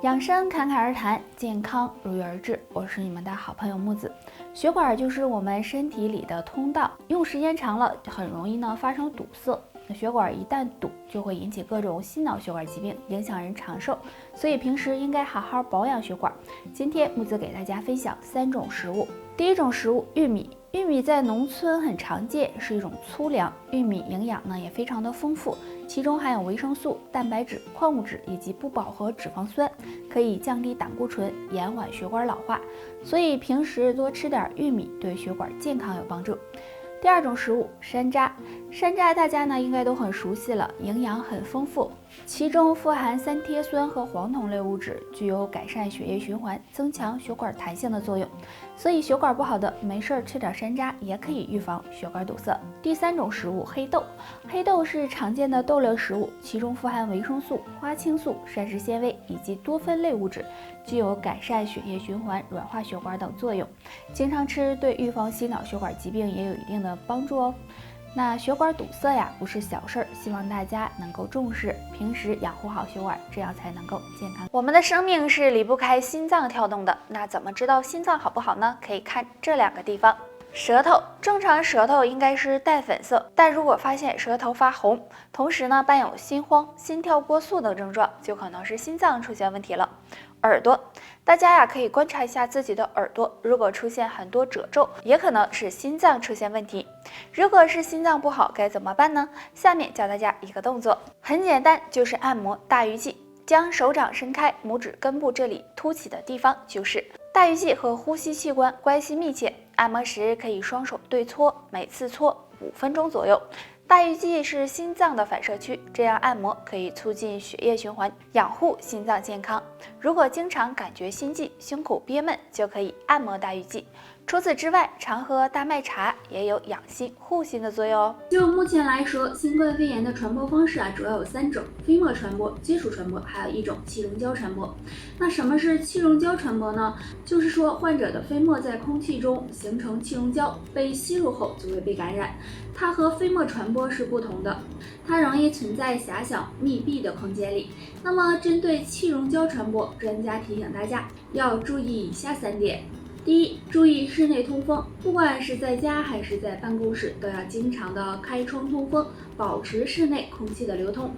养生侃侃而谈，健康如约而至。我是你们的好朋友木子。血管就是我们身体里的通道，用时间长了，很容易发生堵塞。那血管一旦堵，就会引起各种心脑血管疾病，影响人长寿。所以平时应该好好保养血管。今天木子给大家分享3种食物。第一种食物，玉米。玉米在农村很常见，是一种粗粮。玉米营养也非常的丰富，其中含有维生素、蛋白质、矿物质以及不饱和脂肪酸，可以降低胆固醇，延缓血管老化。所以平时多吃点玉米，对血管健康有帮助。第二种食物，山楂。山楂大家应该都很熟悉了，营养很丰富，其中富含3萜酸和黄酮类物质，具有改善血液循环、增强血管弹性的作用。所以血管不好的，没事吃点山楂也可以预防血管堵塞。第3种食物，黑豆。黑豆是常见的豆类食物，其中富含维生素、花青素、膳食纤维以及多酚类物质，具有改善血液循环、软化血管等作用。经常吃对预防心脑血管疾病也有一定的帮助哦。那血管堵塞不是小事儿，希望大家能够重视，平时养护好血管，这样才能够健康。我们的生命是离不开心脏跳动的，那怎么知道心脏好不好呢？可以看这2个地方。舌头，正常舌头应该是淡粉色，但如果发现舌头发红，同时伴有心慌、心跳过速等症状，就可能是心脏出现问题了。耳朵，大家可以观察一下自己的耳朵，如果出现很多褶皱，也可能是心脏出现问题。如果是心脏不好，该怎么办呢？下面教大家一个动作，很简单，就是按摩大鱼际。将手掌伸开，拇指根部这里凸起的地方就是大鱼际，和呼吸器官关系密切。按摩时可以双手对搓，每次搓5分钟左右。大鱼际是心脏的反射区，这样按摩可以促进血液循环，养护心脏健康。如果经常感觉心悸、胸口憋闷，就可以按摩大鱼际。除此之外，常喝大麦茶也有养心护心的作用哦。就目前来说，新冠肺炎的传播方式主要有3种：飞沫传播、接触传播，还有一种气溶胶传播。那什么是气溶胶传播呢？就是说患者的飞沫在空气中形成气溶胶，被吸入后就会被感染。它和飞沫传播是不同的，它容易存在狭小密闭的空间里。那么针对气溶胶传播，专家提醒大家要注意以下3点。第一，注意室内通风，不管是在家还是在办公室，都要经常的开窗通风，保持室内空气的流通。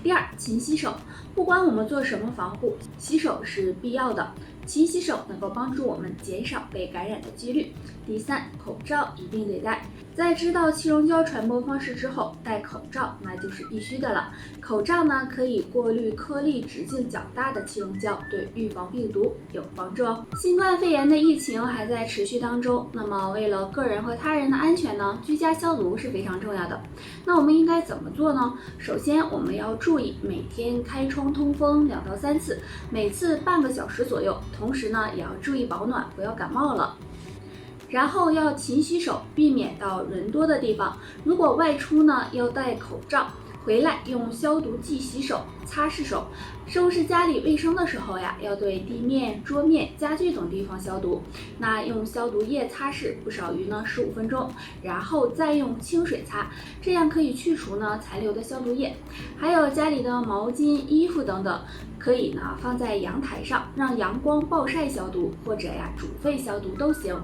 第二，勤洗手，不管我们做什么防护，洗手是必要的。勤洗手能够帮助我们减少被感染的几率。第三，口罩一定得戴。在知道气溶胶传播方式之后，戴口罩那就是必须的了。口罩可以过滤颗粒直径较大的气溶胶，对预防病毒有帮助哦。新冠肺炎的疫情还在持续当中，那么为了个人和他人的安全居家消毒是非常重要的。那我们应该怎么做呢？首先我们要注意每天开窗通风2到3次，每次半个小时左右，同时也要注意保暖，不要感冒了。然后要勤洗手，避免到人多的地方。如果外出要戴口罩，回来用消毒剂洗手，擦拭手。收拾家里卫生的时候要对地面、桌面、家具等地方消毒。那用消毒液擦拭不少于15分钟，然后再用清水擦，这样可以去除残留的消毒液。还有家里的毛巾、衣服等等，可以放在阳台上，让阳光暴晒消毒，或者煮沸消毒都行。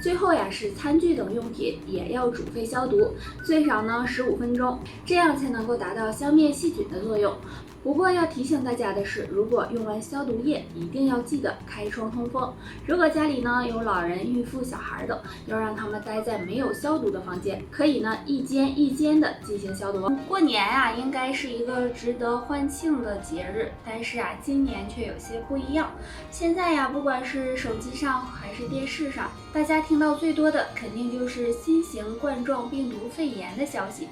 最后是餐具等用品也要煮沸消毒，最少15分钟，这样才能够达到消灭细菌的作用。不过要提醒大家的是，如果用完消毒液，一定要记得开窗通风。如果家里有老人、孕妇、小孩等，要让他们待在没有消毒的房间，可以一间一间的进行消毒。过年应该是一个值得欢庆的节日，但是今年却有些不一样。现在不管是手机上还是电视上，大家听到最多的肯定就是新型冠状病毒肺炎的消息。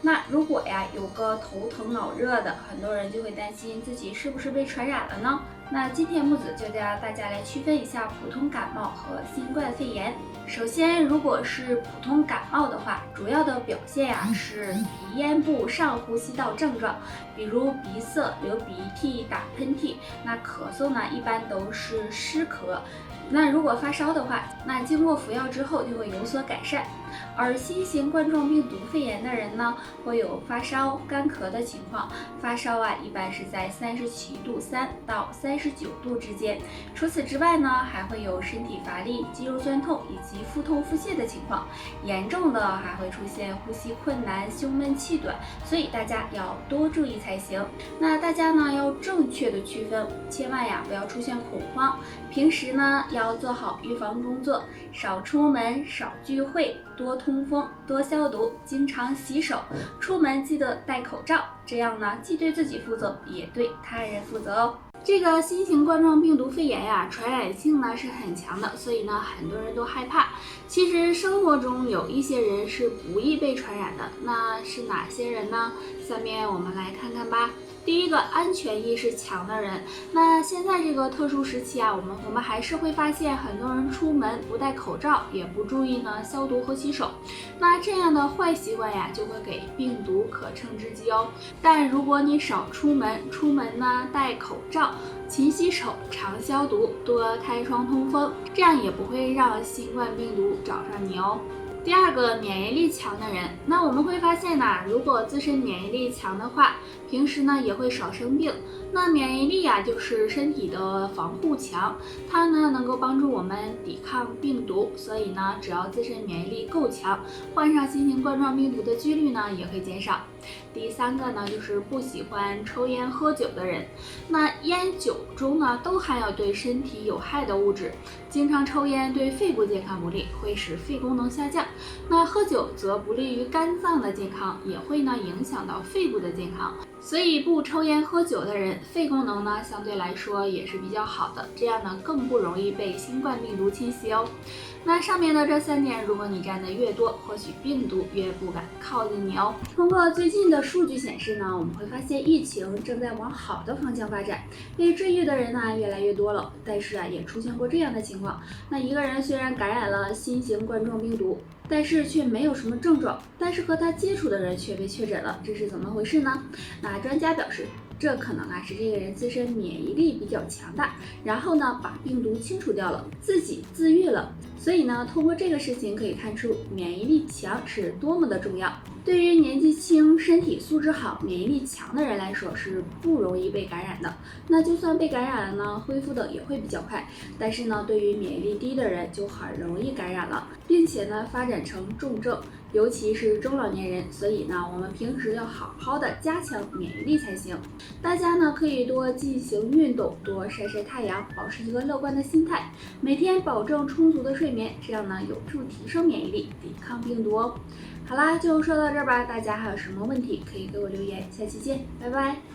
那如果有个头疼脑热的，很多人就会担心自己是不是被传染了呢？那今天木子就教大家来区分一下普通感冒和新冠肺炎。首先，如果是普通感冒的话，主要的表现是鼻咽部上呼吸道症状，比如鼻塞、流鼻涕、打喷嚏。那咳嗽一般都是湿咳。那如果发烧的话，那经过服药之后就会有所改善。而新型冠状病毒肺炎的人呢，会有发烧、干咳的情况。发烧一般是在37.3度到39度之间。除此之外呢，还会有身体乏力、肌肉酸痛以及腹痛腹泻的情况。严重的还会出现呼吸困难、胸闷气短，所以大家要多注意才行。那大家呢要正确的区分，千万不要出现恐慌。平时呢要做好预防工作，少出门、少聚会，多通风、多消毒，经常洗手。出门记得戴口罩，这样呢既对自己负责，也对他人负责哦。这个新型冠状病毒肺炎传染性呢是很强的，所以呢很多人都害怕。其实生活中有一些人是不易被传染的，那是哪些人呢？下面我们来看看吧。第一个，安全意识强的人。那现在这个特殊时期我们还是会发现很多人出门不戴口罩，也不注意呢消毒和洗手。那这样的坏习惯就会给病毒可乘之机哦。但如果你少出门，出门呢戴口罩，勤洗手，常消毒，多开窗通风，这样也不会让新冠病毒找上你哦。第二个，免疫力强的人。那我们会发现如果自身免疫力强的话，平时呢也会少生病。那免疫力就是身体的防护墙，它呢能够帮助我们抵抗病毒，所以呢只要自身免疫力够强，患上新型冠状病毒的几率呢也会减少。第三个呢就是不喜欢抽烟喝酒的人。那烟酒中呢都含有对身体有害的物质，经常抽烟对肺部健康不利，会使肺功能下降。那喝酒则不利于肝脏的健康，也会呢影响到肺部的健康。所以不抽烟喝酒的人，肺功能呢相对来说也是比较好的，这样呢更不容易被新冠病毒侵袭哦。那上面的这3点，如果你占的越多，或许病毒越不敢靠近你哦。通过最近的数据显示呢，我们会发现疫情正在往好的方向发展，被治愈的人呢越来越多了。但是也出现过这样的情况，那一个人虽然感染了新型冠状病毒，但是却没有什么症状，但是和他接触的人却被确诊了，这是怎么回事呢？那专家表示，这可能是这个人自身免疫力比较强大，然后呢把病毒清除掉了，自己自愈了。所以呢，通过这个事情可以看出免疫力强是多么的重要。对于年纪轻、身体素质好、免疫力强的人来说是不容易被感染的。那就算被感染了呢，恢复的也会比较快。但是呢，对于免疫力低的人就很容易感染了，并且呢发展成重症，尤其是中老年人。所以呢，我们平时要好好的加强免疫力才行。大家呢可以多进行运动，多晒晒太阳，保持一个乐观的心态，每天保证充足的睡眠，这样呢有助提升免疫力，抵抗病毒哦。好啦，就说到这儿吧，大家还有什么问题可以给我留言，下期见，拜拜。